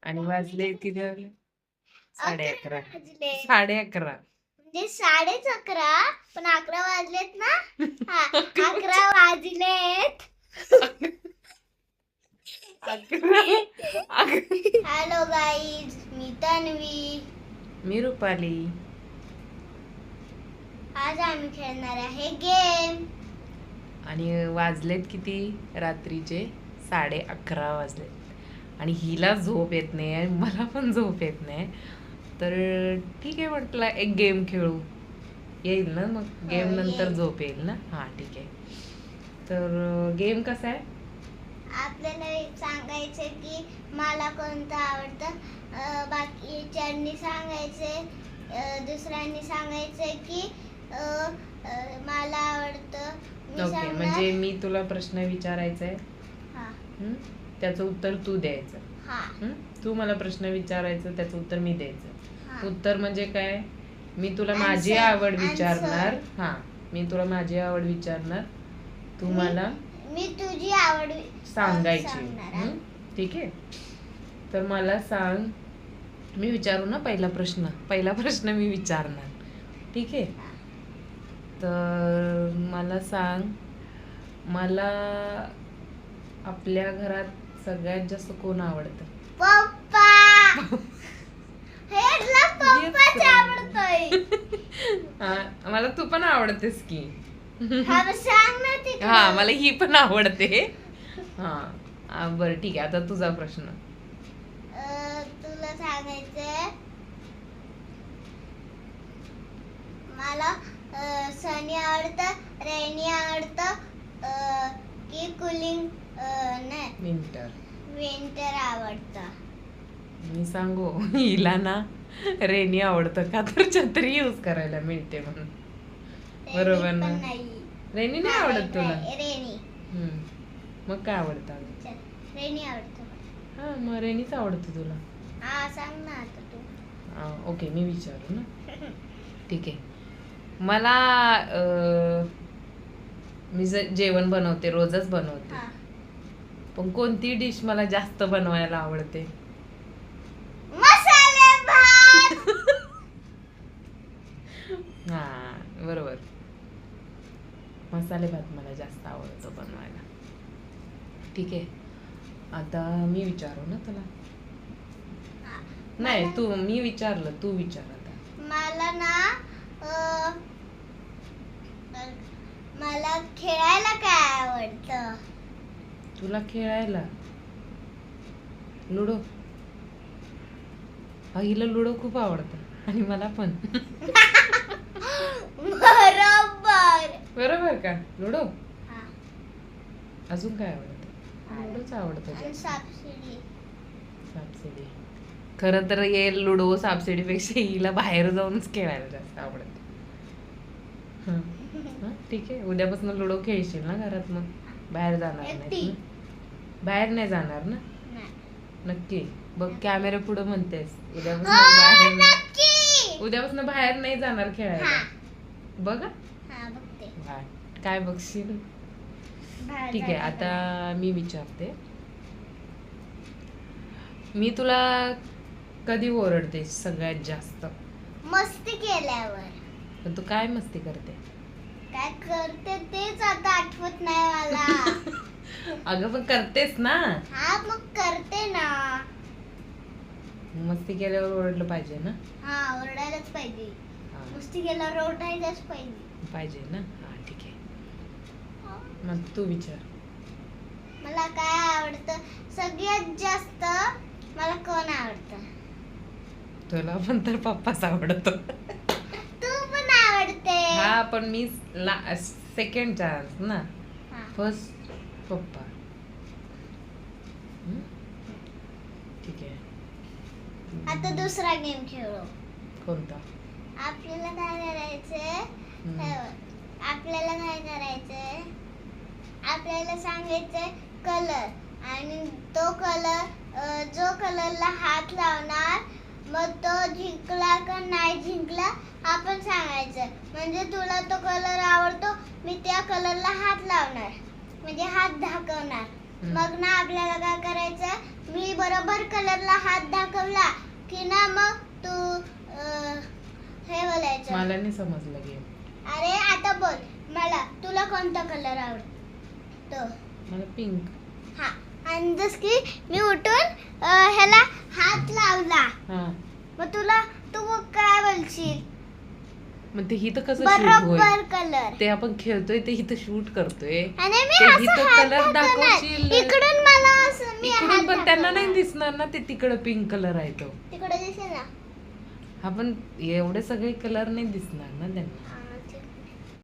आणि वाजले किती वाजले? 11:30. वाजले 11:30. म्हणजे 11:30 पण 11 वाजलेत ना. हा 11 वाजलेत. 11. हॅलो गाईज, मी तन्वी. मी रुपाली. आज आम्ही खेळणार आहे गेम. आणि वाजलेत किती? रात्रीचे 11:30 वाजलेत. आणि हिला झोप येत नाही आहे, मला पण झोप येत नाही. तर ठीक आहे, म्हटलं एक गेम खेळू. येईल ना मग? गेम नंतर येईल. झोप येईल ना? हां ठीक आहे. तर गेम कसा आहे? आपल्याला सांगायचे की मला कोणतं आवडतं. बाकीच्यांनी सांगायचे, दुसऱ्यांनी सांगायचे की मला आवडतं. ओके, म्हणजे मी तुला प्रश्न विचारायचा आहे, हा त्याचं उत्तर तू द्यायचं. हा तू मला प्रश्न विचारायचं, त्याचं उत्तर मी द्यायचं. हा. उत्तर म्हणजे काय? मी तुला Answer, माझी आवड answer. विचारणार. हां, मी तुला माझी आवड विचारणार, तू मला मी तुझी आवड सांगायची. सांगणार. ठीक आहे. तर मला सांग, मी विचारू ना पहिला प्रश्न मी विचारणार. ठीक आहे. तर मला सांग, मला आपल्या घरात सगळ्यात जास्त कोण आवडतं? पप्पा. हेला पप्पाच आवडतोय. मला तू पण आवडतेस की. हा मग सांग ना तिकडे. हा, मला ही पण आवडते. हा बरं ठीक आहे, आता तुझा प्रश्न. तुला सांगायचंय, मला सनी आवडतं, रेनी आवडतं, की कुलिंग नाही विंटर आवडतं. मी सांगू हिला ना रेनी आवडतं का, तर छत्री यूज करायला मिळते म्हणून. बरोबर ना? रेनी नाही आवडत तुला? रेनी. मग काय आवडतं? रेनी आवडतं. हा, मग रेनीच आवडतं तुला. हा सांग ना आता तू. ओके, मी विचारू ना. ठीक आहे. मला मी जेवण बनवते, रोजच बनवते. हा. पण कोणती डिश मला जास्त बनवायला आवडते? मसाले भात. हा बरोबर, मसाले भात मला जास्त आवडतो बनवायला. ठीक आहे, आता मी विचारू ना तुला. नाही, मी विचारलं, तू विचार आता. मला ना मला खेळायला काय आवडतं? तुला खेळायला लुडो. हिला लुडो खूप आवडतं आणि मला पण. बरोबर का? लुडो. अजून काय आवडतं? लुडोच आवडतं. सापशिडी. खरं तर हे लुडो सापशिडीपेक्षा हिला बाहेर जाऊनच खेळायला जास्त आवडतं. ठीक आहे, उद्यापासून लुडो खेळशील ना घरात? मग बाहेर जाणार नाही? बाहेर नाही जाणार ना? नक्की? बघ, कॅमेरा पुढे म्हणतेस उद्यापासून बाहेर नाही जाणार खेळायला. बघा काय बघशील. ठीक आहे, आता मी विचारते. मी तुला कधी ओरडते सगळ्यात जास्त? मस्ती केल्यावर. पण तू काय मस्ती करते? काय करते तेच आता आठवत नाही मला. अगं पण करतेस ना. हा मग करते ना. मस्ती केल्यावर ओरडलं पाहिजे ना? हा, ओरडायलाच पाहिजे. मस्ती केल्यावर ओरडायलाच पाहिजे ना. हा ठीक आहे, मग तू विचार. मला काय आवडतं सगळ्यात जास्त? मला कोण आवडतं? तुला पण तर पप्पाच आवडतो. तू पण आवडते. हा, पण मी सेकंड चान्स ना. फर्स्ट पप्पा. ठीक आहे, आता दुसरा गेम खेळू. कोणता? आपल्याला काय करायचंय, आपल्याला सांगायचंय कलर, आणि तो कलर, जो कलरला हात लावणार मग तो जिंकला का नाही जिंकला आपण सांगायचं. म्हणजे तुला तो कलर आवडतो, मी त्या कलरला हात लावणार, म्हणजे हात दाखवणार. मग ना आपल्याला काय करायचं, मी बरोबर कलरला हात की ना मग तू हे बोलायचं. मला नाही समजलं गेम. अरे आता बोल मला तुला कोणता कलर आवडतो. मला पिंक. हा आणि जस की मी उठून ह्याला हात लावला हा मग तुला तू काय बोलशील. मग ते हिथं कसं शूट होईल. बरोबर कलर ते आपण खेळतोय ते हिथं शूट करतोय. आणि मी ते असं हिथं हात कलर दाखवशील. इकडून मला असं मी इकडून हात पण त्यांना दाखवणार. नाही दिसणार ना ते तिकडं पिंक कलर आहे तो. तिकडे दिसेल ना. हा पण एवढे सगळे कलर नाही दिसणार ना त्यांना. हा.